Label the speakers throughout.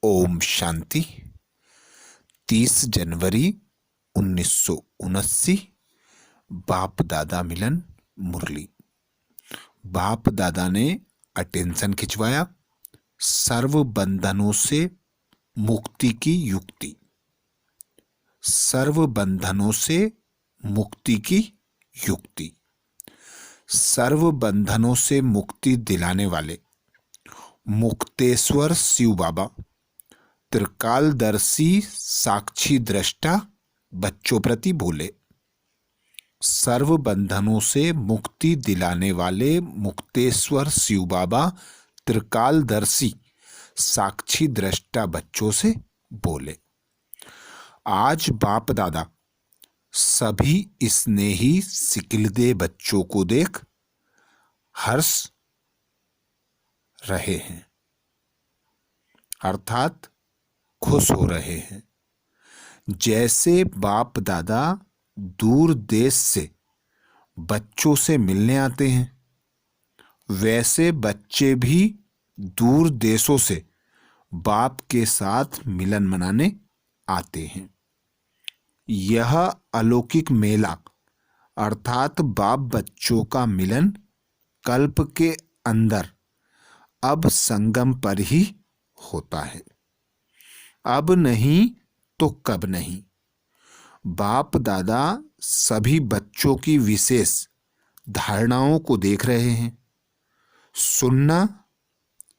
Speaker 1: ओम शांति। 30 जनवरी 1979। बाप दादा मिलन मुरली। बाप दादा ने अटेंशन खिंचवाया। सर्व बंधनों से मुक्ति की युक्ति। सर्व बंधनों से मुक्ति की युक्ति। सर्व बंधनों से मुक्ति दिलाने वाले मुक्तेश्वर शिव बाबा त्रिकालदर्शी साक्षी दृष्टा बच्चों प्रति बोले। सर्व बंधनों से मुक्ति दिलाने वाले मुक्तेश्वर शिव बाबा त्रिकालदर्शी साक्षी दृष्टा बच्चों से बोले। आज बाप दादा सभी स्नेही सिकिलदे बच्चों को देख हर्ष रहे हैं, अर्थात खुश हो रहे हैं। जैसे बाप दादा दूर देश से बच्चों से मिलने आते हैं, वैसे बच्चे भी दूर देशों से बाप के साथ मिलन मनाने आते हैं। यह अलौकिक मेला अर्थात बाप बच्चों का मिलन कल्प के अंदर अब संगम पर ही होता है। अब नहीं तो कब नहीं। बाप दादा सभी बच्चों की विशेष धारणाओं को देख रहे हैं। सुनना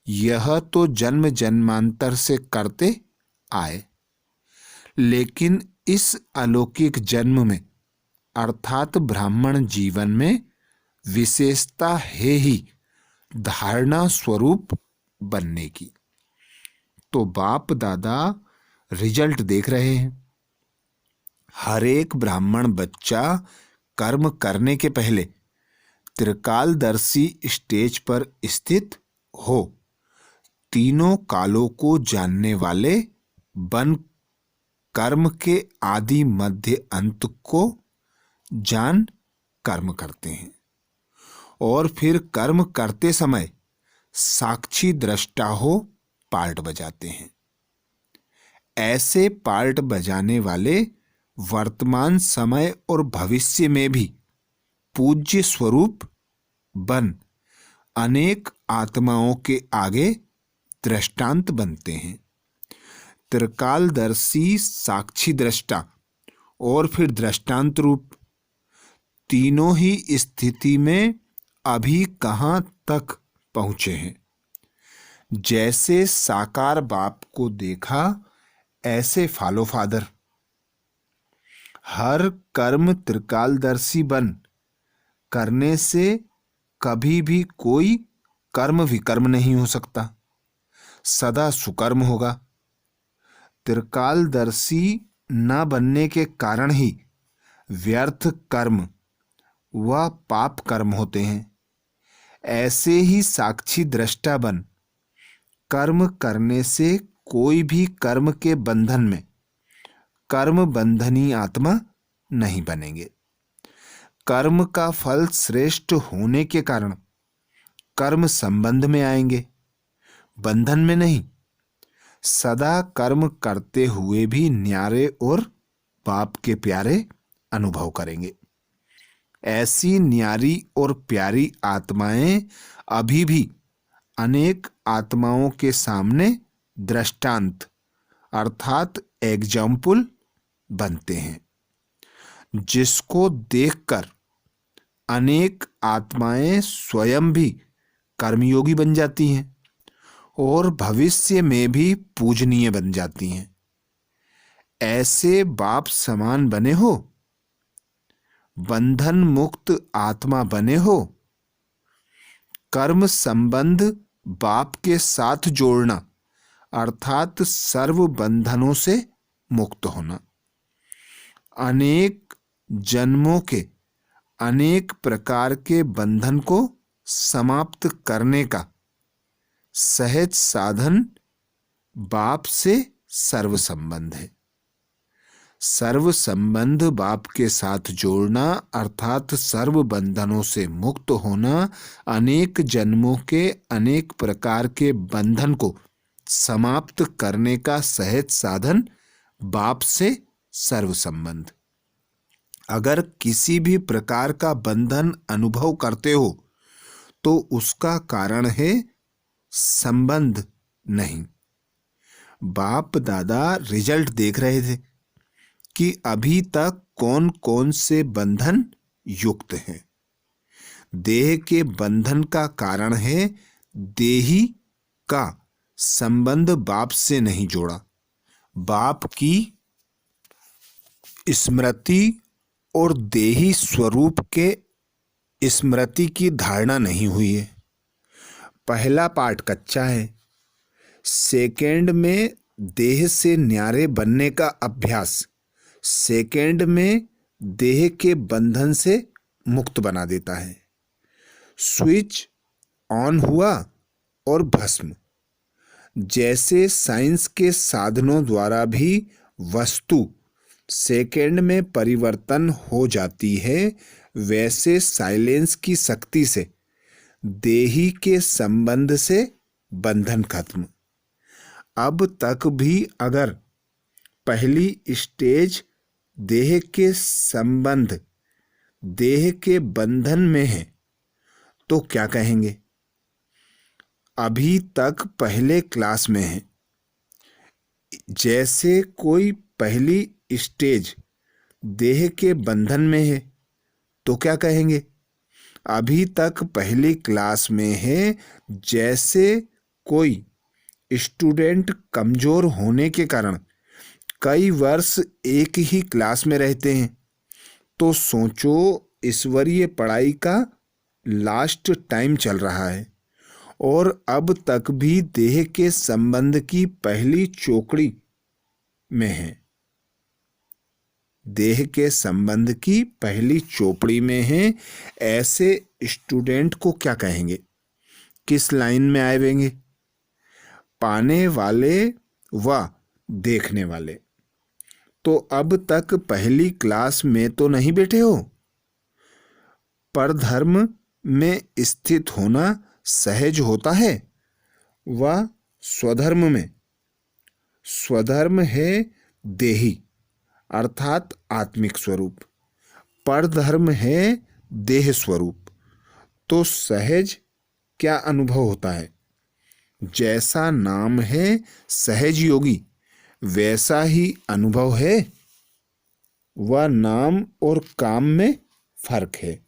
Speaker 1: यह तो जन्म जन्मांतर से करते आए, लेकिन इस अलौकिक जन्म में अर्थात ब्राह्मण जीवन में विशेषता है ही धारणा स्वरूप बनने की। तो बाप दादा रिजल्ट देख रहे हैं। हर एक ब्राह्मण बच्चा कर्म करने के पहले त्रिकालदर्शी स्टेज पर स्थित हो, तीनों कालों को जानने वाले बन कर्म के आदि मध्य अंत को जान कर्म करते हैं और फिर कर्म करते समय साक्षी दृष्टा हो पार्ट बजाते हैं। ऐसे पार्ट बजाने वाले वर्तमान समय और भविष्य में भी पूज्य स्वरूप बन अनेक आत्माओं के आगे दृष्टांत बनते हैं। त्रिकालदर्शी साक्षी दृष्टा और फिर दृष्टांत रूप तीनों ही स्थिति में अभी कहां तक पहुंचे हैं। जैसे साकार बाप को देखा ऐसे फॉलो फादर। हर कर्म त्रिकालदर्शी बन करने से कभी भी कोई कर्म विकर्म नहीं हो सकता, सदा सुकर्म होगा। त्रिकालदर्शी न बनने के कारण ही व्यर्थ कर्म व पाप कर्म होते हैं। ऐसे ही साक्षी दृष्टा बन कर्म करने से कोई भी कर्म के बंधन में कर्म बंधनी आत्मा नहीं बनेंगे। कर्म का फल श्रेष्ठ होने के कारण कर्म संबंध में आएंगे, बंधन में नहीं। सदा कर्म करते हुए भी न्यारे और बाप के प्यारे अनुभव करेंगे। ऐसी न्यारी और प्यारी आत्माएं अभी भी अनेक आत्माओं के सामने दृष्टांत अर्थात एग्जाम्पल बनते हैं, जिसको देखकर अनेक आत्माएं स्वयं भी कर्मयोगी बन जाती हैं और भविष्य में भी पूजनीय बन जाती हैं। ऐसे बाप समान बने हो, बंधन मुक्त आत्मा बने हो। कर्म संबंध बाप के साथ जोड़ना अर्थात सर्व बंधनों से मुक्त होना। अनेक जन्मों के अनेक प्रकार के बंधन को समाप्त करने का सहज साधन बाप से सर्व संबंध है। सर्व संबंध बाप के साथ जोड़ना अर्थात सर्व बंधनों से मुक्त होना, अनेक जन्मों के अनेक प्रकार के बंधन को समाप्त करने का सहज साधन बाप से सर्व संबंध। अगर किसी भी प्रकार का बंधन अनुभव करते हो तो उसका कारण है संबंध नहीं। बाप दादा रिजल्ट देख रहे थे कि अभी तक कौन कौन से बंधन युक्त हैं। देह के बंधन का कारण है देही का संबंध बाप से नहीं जोड़ा, बाप की स्मृति और देही स्वरूप के स्मृति की धारणा नहीं हुई है। पहला पार्ट कच्चा है। सेकेंड में देह से न्यारे बनने का अभ्यास सेकेंड में देह के बंधन से मुक्त बना देता है। स्विच ऑन हुआ और भस्म। जैसे साइंस के साधनों द्वारा भी वस्तु सेकेंड में परिवर्तन हो जाती है, वैसे साइलेंस की शक्ति से देही के संबंध से बंधन खत्म। अब तक भी अगर पहली स्टेज देह के संबंध देह के बंधन में है तो क्या कहेंगे? अभी तक पहले क्लास में है। जैसे कोई पहली स्टेज देह के बंधन में है तो क्या कहेंगे? अभी तक पहली क्लास में है। जैसे कोई स्टूडेंट कमजोर होने के कारण कई वर्ष एक ही क्लास में रहते हैं तो सोचो ईश्वरीय पढ़ाई का लास्ट टाइम चल रहा है और अब तक भी देह के संबंध की पहली चौकड़ी में है। देह के संबंध की पहली चौपड़ी में है। ऐसे स्टूडेंट को क्या कहेंगे? किस लाइन में आएंगे? पाने वाले व देखने वाले। तो अब तक पहली क्लास में तो नहीं बैठे हो। परधर्म में स्थित होना सहज होता है व स्वधर्म में। स्वधर्म है देही अर्थात आत्मिक स्वरूप, परधर्म है देह स्वरूप। तो सहज क्या अनुभव होता है? जैसा नाम है सहज योगी वैसा ही अनुभव है। वह नाम और काम में फर्क है।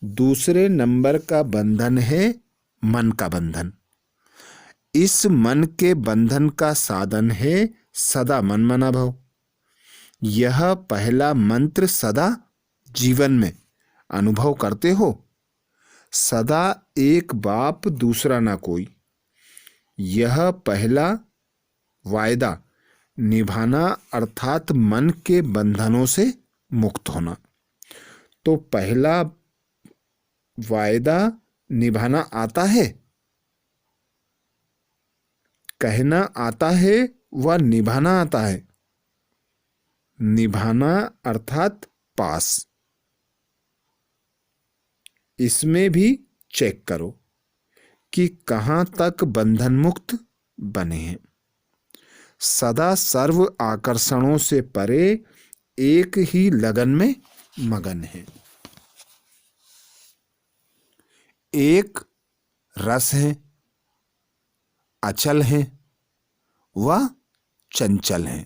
Speaker 1: दूसरे नंबर का बंधन है मन का बंधन। इस मन के बंधन का साधन है सदा मनमना भव। यह पहला मंत्र सदा जीवन में अनुभव करते हो। सदा एक बाप दूसरा ना कोई। यह पहला वायदा निभाना अर्थात मन के बंधनों से मुक्त होना। तो पहला वायदा निभाना आता है, कहना आता है व निभाना आता है। निभाना अर्थात पास। इसमें भी चेक करो कि कहां तक बंधन मुक्त बने हैं। सदा सर्व आकर्षणों से परे एक ही लगन में मगन है। एक रस है, अचल है व चंचल है।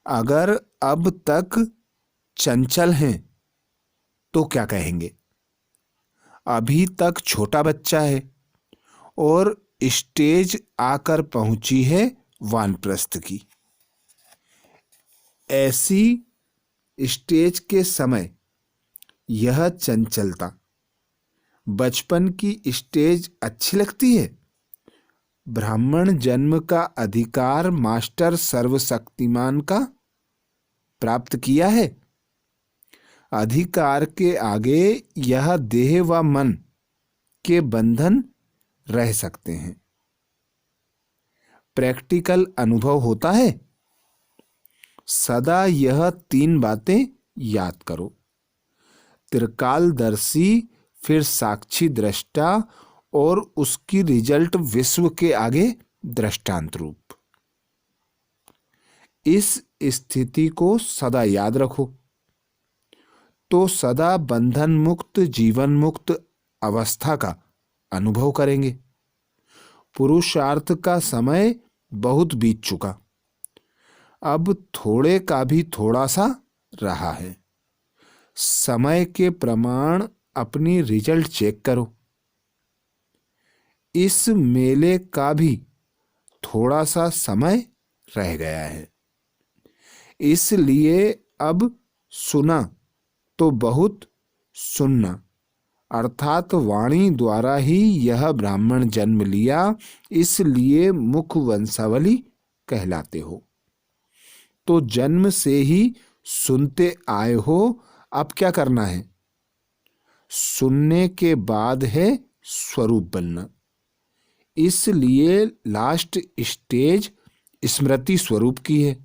Speaker 1: अगर अब तक चंचल हैं तो क्या कहेंगे? अभी तक छोटा बच्चा है और स्टेज आकर पहुंची है वानप्रस्थ की। ऐसी स्टेज के समय यह चंचलता बचपन की स्टेज अच्छी लगती है। ब्राह्मण जन्म का अधिकार मास्टर सर्वशक्तिमान का प्राप्त किया है। अधिकार के आगे यह देह व मन के बंधन रह सकते हैं। प्रैक्टिकल अनुभव होता है। सदा यह तीन बातें याद करो। त्रिकालदर्शी, फिर साक्षी दृष्टा और उसकी रिजल्ट विश्व के आगे दृष्टांत रूप। इस स्थिति को सदा याद रखो तो सदा बंधन मुक्त जीवन मुक्त अवस्था का अनुभव करेंगे। पुरुषार्थ का समय बहुत बीत चुका, अब थोड़े का भी थोड़ा सा रहा है। समय के प्रमाण अपनी रिजल्ट चेक करो। इस मेले का भी थोड़ा सा समय रह गया है, इसलिए अब सुना तो बहुत सुनना, अर्थात वाणी द्वारा ही यह ब्राह्मण जन्म लिया, इसलिए मुख वंशावली कहलाते हो। तो जन्म से ही सुनते आए हो, अब क्या करना है? सुनने के बाद है स्वरूप बनना। इसलिए लास्ट स्टेज स्मृति स्वरूप की है।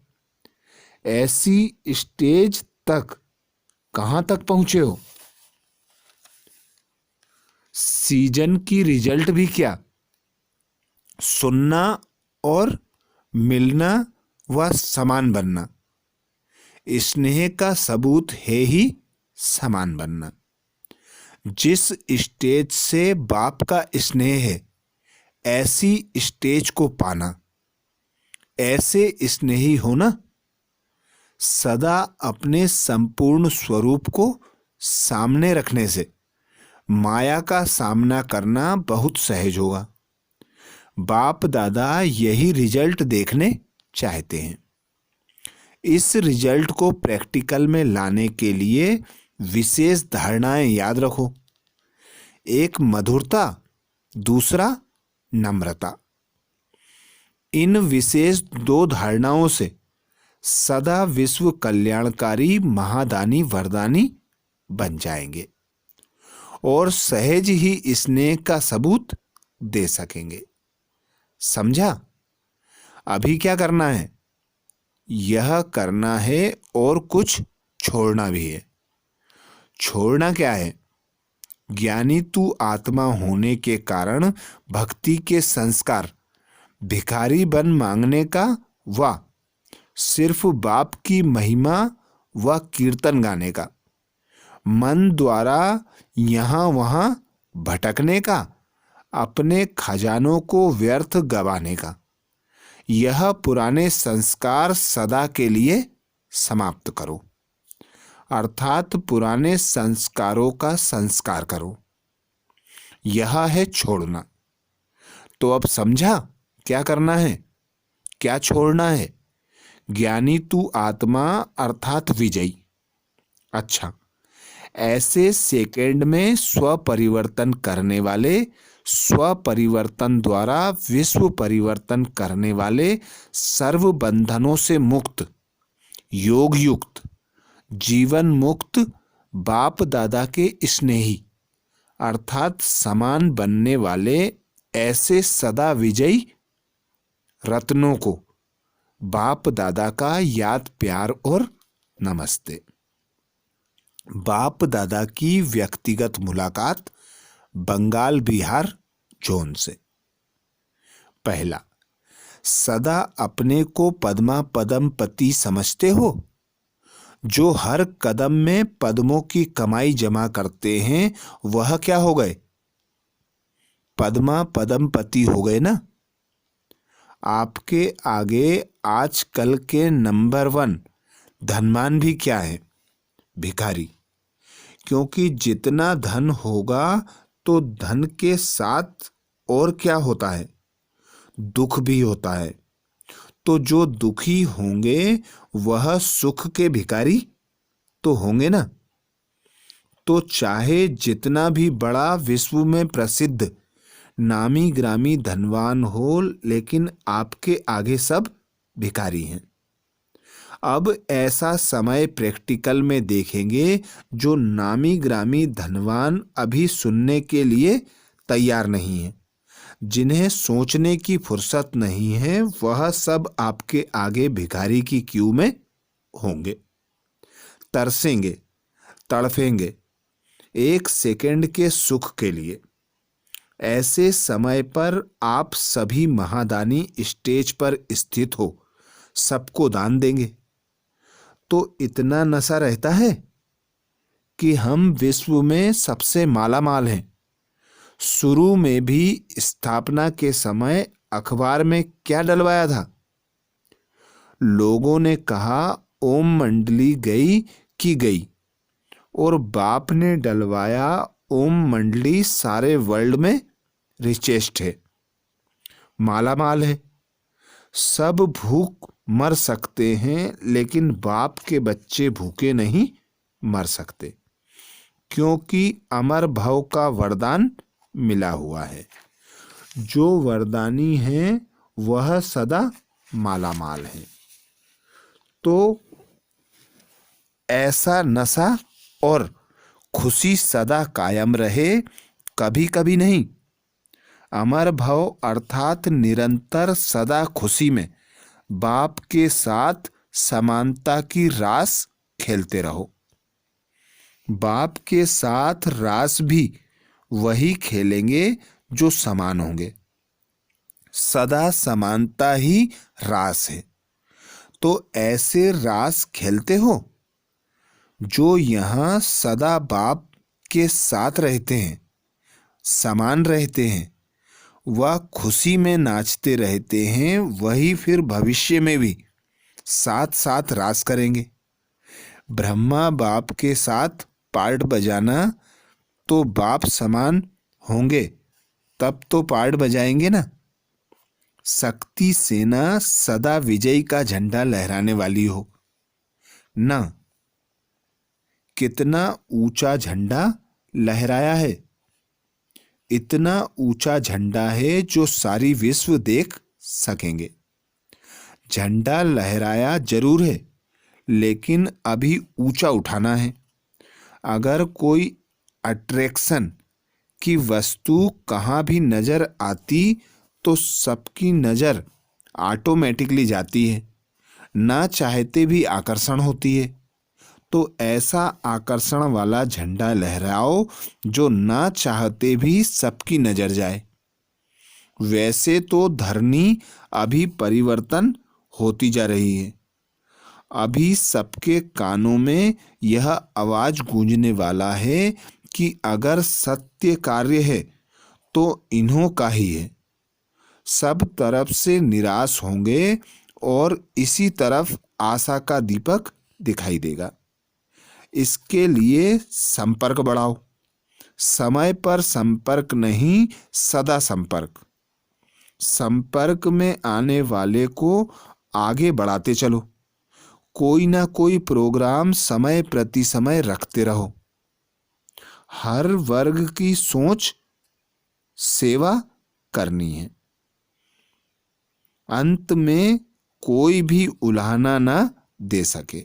Speaker 1: ऐसी स्टेज तक कहां तक पहुंचे हो? सीजन की रिजल्ट भी क्या? सुनना और मिलना व समान बनना। स्नेह का सबूत है ही समान बनना। जिस स्टेज से बाप का स्नेह है, ऐसी स्टेज को पाना, ऐसे स्नेही होना, सदा अपने संपूर्ण स्वरूप को सामने रखने से माया का सामना करना बहुत सहज होगा। बाप दादा यही रिजल्ट देखने चाहते हैं। इस रिजल्ट को प्रैक्टिकल में लाने के लिए विशेष धारणाएं याद रखो। एक मधुरता, दूसरा नम्रता। इन विशेष दो धारणाओं से सदा विश्व कल्याणकारी महादानी वरदानी बन जाएंगे और सहज ही स्नेह का सबूत दे सकेंगे। समझा? अभी क्या करना है? यह करना है और कुछ छोड़ना भी है। छोड़ना क्या है? ज्ञानी तू आत्मा होने के कारण भक्ति के संस्कार, भिखारी बन मांगने का व सिर्फ बाप की महिमा व कीर्तन गाने का, मन द्वारा यहाँ वहाँ भटकने का, अपने खजानों को व्यर्थ गवाने का, यह पुराने संस्कार सदा के लिए समाप्त करो। अर्थात पुराने संस्कारों का संस्कार करो। यह है छोड़ना। तो अब समझा क्या करना है, क्या छोड़ना है? ज्ञानी तू आत्मा अर्थात विजयी। अच्छा, ऐसे सेकेंड में स्व परिवर्तन करने वाले, स्व परिवर्तन द्वारा विश्व परिवर्तन करने वाले, सर्व बंधनों से मुक्त, योग युक्त, जीवन मुक्त बाप दादा के स्नेही अर्थात समान बनने वाले ऐसे सदा विजयी रत्नों को बाप दादा का याद प्यार और नमस्ते। बाप दादा की व्यक्तिगत मुलाकात बंगाल बिहार जोन से। पहला, सदा अपने को पद्मा पदम पति समझते हो, जो हर कदम में पद्मों की कमाई जमा करते हैं, वह क्या हो गए? पद्मा पदम पति हो गए ना। आपके आगे आजकल के नंबर 1 धनवान भी क्या है? भिखारी। क्योंकि जितना धन होगा तो धन के साथ और क्या होता है? दुख भी होता है। तो जो दुखी होंगे वह सुख के भिखारी तो होंगे ना। तो चाहे जितना भी बड़ा विश्व में प्रसिद्ध नामी ग्रामी धनवान हो, लेकिन आपके आगे सब भिखारी हैं। अब ऐसा समय प्रैक्टिकल में देखेंगे जो नामी ग्रामी धनवान अभी सुनने के लिए तैयार नहीं है, जिन्हें सोचने की फुर्सत नहीं है, वह सब आपके आगे भिखारी की क्यू में होंगे, तरसेंगे, तड़फेंगे एक सेकंड के सुख के लिए। ऐसे समय पर आप सभी महादानी स्टेज पर स्थित हो सबको दान देंगे तो इतना नशा रहता है कि हम विश्व में सबसे मालामाल हैं। शुरू में भी स्थापना के समय अखबार में क्या डलवाया था? लोगों ने कहा ओम मंडली गई कि गई, और बाप ने डलवाया ओम मंडली सारे वर्ल्ड में रिचेस्ट है, मालामाल है। सब भूख मर सकते हैं लेकिन बाप के बच्चे भूखे नहीं मर सकते, क्योंकि अमर भव का वरदान मिला हुआ है। जो वरदानी है वह सदा मालामाल है। तो ऐसा नशा और खुशी सदा कायम रहे, कभी कभी नहीं। अमर भव अर्थात निरंतर सदा खुशी में बाप के साथ समानता की रास खेलते रहो। बाप के साथ रास भी वही खेलेंगे जो समान होंगे। सदा समानता ही रास है। तो ऐसे रास खेलते हो जो यहाँ सदा बाप के साथ रहते हैं, समान रहते हैं, वह खुशी में नाचते रहते हैं, वही फिर भविष्य में भी साथ साथ रास करेंगे। ब्रह्मा बाप के साथ पार्ट बजाना तो बाप समान होंगे तब तो पार्ट बजाएंगे ना। शक्ति सेना सदा विजय का झंडा लहराने वाली हो ना। कितना ऊंचा झंडा लहराया है, इतना ऊंचा झंडा है जो सारी विश्व देख सकेंगे। झंडा लहराया जरूर है लेकिन अभी ऊंचा उठाना है। अगर कोई अट्रैक्शन की वस्तु कहाँ भी नजर आती तो सबकी नजर ऑटोमेटिकली जाती है, ना चाहते भी आकर्षण होती है। तो ऐसा आकर्षण वाला झंडा लहराओ जो ना चाहते भी सबकी नजर जाए। वैसे तो धरनी अभी परिवर्तन होती जा रही है। अभी सबके कानों में यह आवाज गूंजने वाला है कि अगर सत्य कार्य है तो इन्हों का ही है। सब तरफ से निराश होंगे और इसी तरफ आशा का दीपक दिखाई देगा। इसके लिए संपर्क बढ़ाओ। समय पर संपर्क नहीं, सदा संपर्क। संपर्क में आने वाले को आगे बढ़ाते चलो। कोई ना कोई प्रोग्राम समय प्रति समय रखते रहो। हर वर्ग की सोच सेवा करनी है। अंत में कोई भी उलाहना ना दे सके।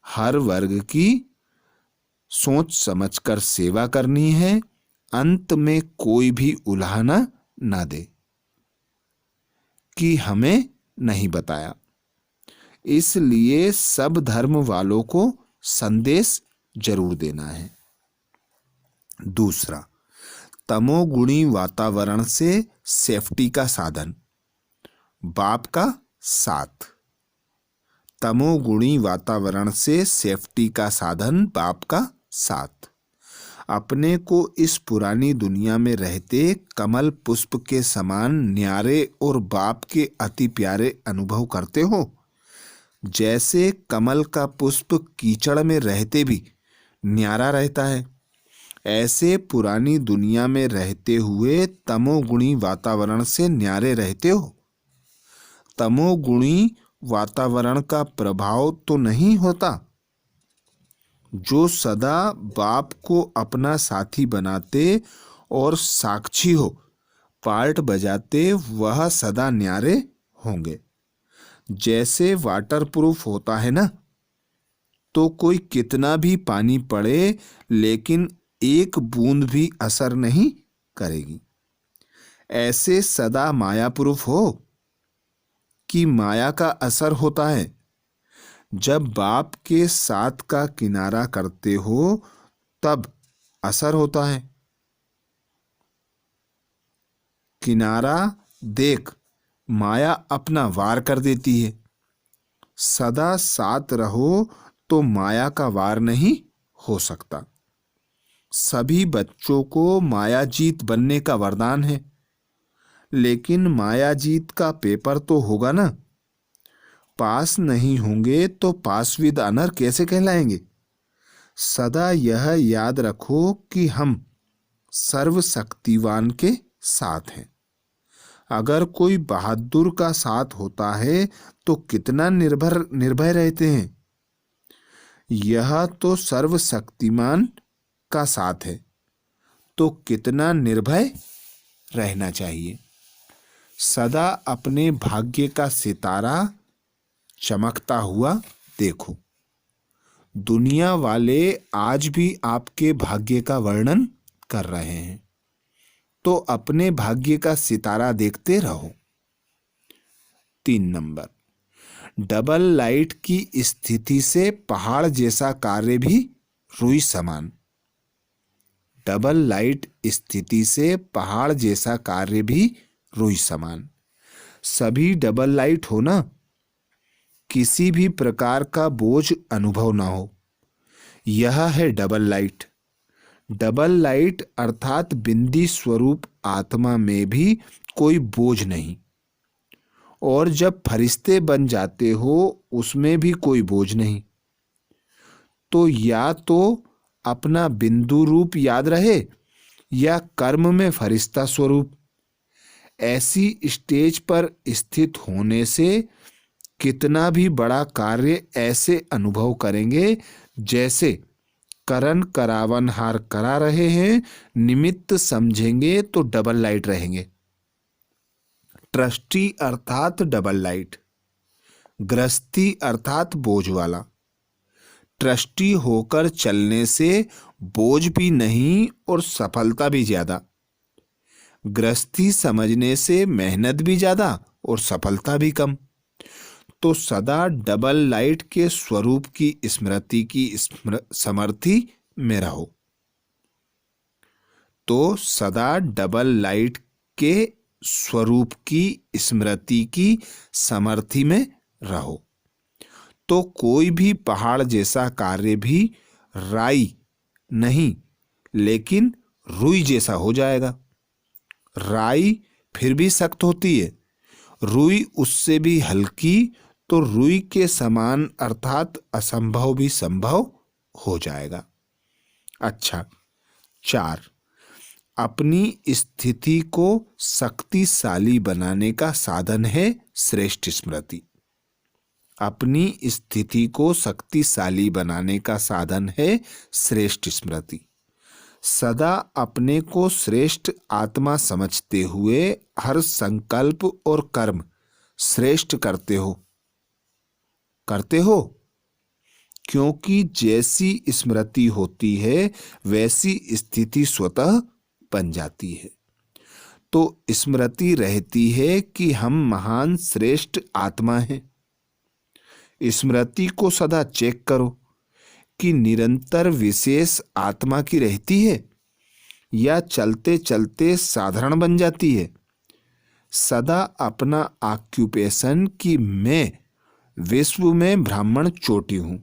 Speaker 1: हर वर्ग की सोच समझकर सेवा करनी है। अंत में कोई भी उलाहना ना दे कि हमें नहीं बताया। इसलिए सब धर्म वालों को संदेश जरूर देना है। दूसरा, तमोगुणी वातावरण से सेफ्टी का साधन, बाप का साथ। तमोगुणी वातावरण से सेफ्टी का साधन बाप का साथ। अपने को इस पुरानी दुनिया में रहते कमल पुष्प के समान न्यारे और बाप के अति प्यारे अनुभव करते हो। जैसे कमल का पुष्प कीचड़ में रहते भी न्यारा रहता है, ऐसे पुरानी दुनिया में रहते हुए तमोगुणी वातावरण से न्यारे रहते हो। तमोगुणी वातावरण का प्रभाव तो नहीं होता। जो सदा बाप को अपना साथी बनाते और साक्षी हो पार्ट बजाते, वह सदा न्यारे होंगे। जैसे वाटरप्रूफ होता है ना, तो कोई कितना भी पानी पड़े लेकिन एक बूंद भी असर नहीं करेगी। ऐसे सदा मायाप्रूफ हो कि माया का असर होता है। जब बाप के साथ का किनारा करते हो तब असर होता है। किनारा देख माया अपना वार कर देती है। सदा साथ रहो तो माया का वार नहीं हो सकता। सभी बच्चों को मायाजीत बनने का वरदान है, लेकिन मायाजीत का पेपर तो होगा ना। पास नहीं होंगे तो पास विद ऑनर कैसे कहलाएंगे। सदा यह याद रखो कि हम सर्वशक्तिवान के साथ हैं। अगर कोई बहादुर का साथ होता है तो कितना निर्भय रहते हैं। यह तो सर्वशक्तिमान का साथ है, तो कितना निर्भय रहना चाहिए। सदा अपने भाग्य का सितारा चमकता हुआ देखो। दुनिया वाले आज भी आपके भाग्य का वर्णन कर रहे हैं, तो अपने भाग्य का सितारा देखते रहो। 3 नंबर, डबल लाइट की स्थिति से पहाड़ जैसा कार्य भी रुई समान। डबल लाइट स्थिति से पहाड़ जैसा कार्य भी रुई समान। सभी डबल लाइट हो ना, किसी भी प्रकार का बोझ अनुभव ना हो। यह है डबल लाइट। डबल लाइट अर्थात बिंदी स्वरूप आत्मा में भी कोई बोझ नहीं, और जब फरिश्ते बन जाते हो उसमें भी कोई बोझ नहीं। तो या तो अपना बिंदु रूप याद रहे या कर्म में फरिश्ता स्वरूप। ऐसी स्टेज पर स्थित होने से कितना भी बड़ा कार्य ऐसे अनुभव करेंगे जैसे करण करावन हार करा रहे हैं। निमित्त समझेंगे तो डबल लाइट रहेंगे। ट्रस्टी अर्थात डबल लाइट, गृहस्थी अर्थात बोझ वाला। ट्रस्टी होकर चलने से बोझ भी नहीं और सफलता भी ज्यादा। गृहस्थी समझने से मेहनत भी ज्यादा और सफलता भी कम। तो सदा डबल लाइट के स्वरूप की स्मृति की समर्थी में रहो। तो सदा डबल लाइट के स्वरूप की स्मृति की समर्थी में रहो, तो कोई भी पहाड़ जैसा कार्य भी राई नहीं लेकिन रुई जैसा हो जाएगा। राई फिर भी सख्त होती है, रुई उससे भी हल्की, तो रुई के समान अर्थात असंभव भी संभव हो जाएगा। अच्छा, 4, अपनी स्थिति को शक्तिशाली बनाने का साधन है श्रेष्ठ स्मृति। अपनी स्थिति को शक्तिशाली बनाने का साधन है श्रेष्ठ स्मृति। सदा अपने को श्रेष्ठ आत्मा समझते हुए हर संकल्प और कर्म श्रेष्ठ करते हो, क्योंकि जैसी स्मृति होती है वैसी स्थिति स्वतः बन जाती है। तो स्मृति रहती है कि हम महान श्रेष्ठ आत्मा हैं। स्मृति को सदा चेक करो कि निरंतर विशेष आत्मा की रहती है या चलते चलते साधारण बन जाती है। सदा अपना ऑक्यूपेशन कि मैं विश्व में ब्राह्मण चोटी हूं।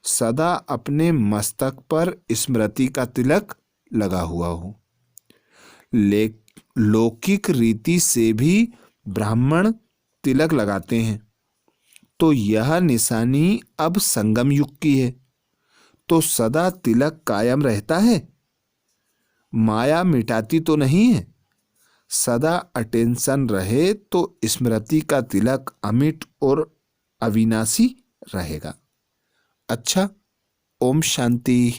Speaker 1: सदा अपने मस्तक पर स्मृति का तिलक लगा हुआ हो। लौकिक रीति से भी ब्राह्मण तिलक लगाते हैं, तो यह निशानी अब संगम युग की है। तो सदा तिलक कायम रहता है, माया मिटाती तो नहीं है। सदा अटेंशन रहे तो स्मृति का तिलक अमिट और अविनाशी रहेगा। अच्छा, ओम शांति।